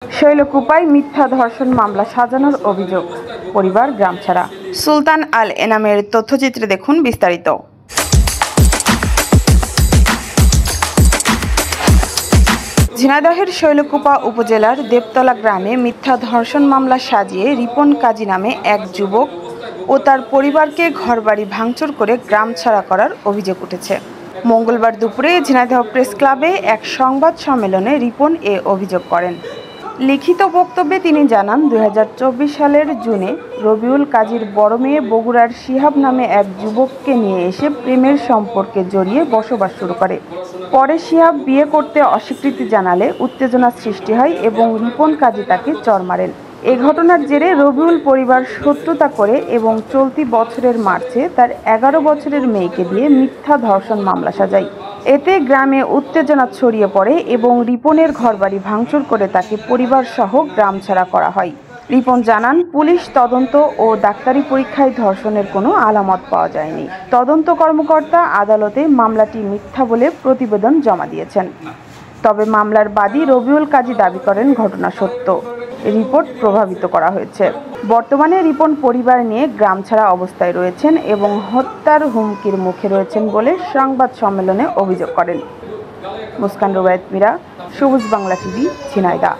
শৈলকুপায় মিথ্যা ধর্ষণ মামলা সাজানোর অভিযোগ, পরিবার গ্রামছাড়া। সুলতান আল এনামের তথ্যচিত্রে দেখুন বিস্তারিত। ঝিনাইদহের শৈলকুপা উপজেলার দেবতলা গ্রামে মিথ্যা ধর্ষণ মামলা সাজিয়ে রিপন কাজী নামে এক যুবক ও তার পরিবারকে ঘরবাড়ি ভাঙচুর করে গ্রামছাড়া করার অভিযোগ উঠেছে। মঙ্গলবার দুপুরে ঝিনাইদহ প্রেস ক্লাবে এক সংবাদ সম্মেলনে রিপন এ অভিযোগ করেন। লিখিত বক্তব্যে তিনি জানান, 2024 সালের জুনে রবিউল কাজীর বড় মেয়ে বগুড়ার শিহাব নামে এক যুবককে নিয়ে এসে প্রেমের সম্পর্কে জড়িয়ে বসবাস শুরু করে। পরে শিহাব বিয়ে করতে অস্বীকৃতি জানালে উত্তেজনা সৃষ্টি হয় এবং রিপন কাজী তাকে চড় মারেন। এ ঘটনার জেরে রবিউল পরিবার শত্রুতা করে এবং চলতি বছরের মার্চে তার 11 বছরের মেয়েকে দিয়ে মিথ্যা ধর্ষণ মামলা সাজায়। এতে গ্রামে উত্তেজনা ছড়িয়ে পড়ে এবং রিপনের ঘরবাড়ি ভাঙচুর করে তাকে পরিবারসহ গ্রামছাড়া করা হয়। রিপন জানান, পুলিশ তদন্ত ও ডাক্তারি পরীক্ষায় ধর্ষণের কোনো আলামত পাওয়া যায়নি। তদন্ত কর্মকর্তা আদালতে মামলাটি মিথ্যা বলে প্রতিবেদন জমা দিয়েছেন। তবে মামলার বাদী রবিউল কাজী দাবি করেন ঘটনা সত্য। রিপোর্ট প্রভাবিত করা হয়েছে। বর্তমানে রিপন পরিবার নিয়ে গ্রামছাড়া অবস্থায় রয়েছেন এবং হত্যার হুমকির মুখে রয়েছেন বলে সংবাদ সম্মেলনে অভিযোগ করেন। মুস্কান রুবায়েত মীরা, সবুজ বাংলা টিভি, ঝিনাইদহ।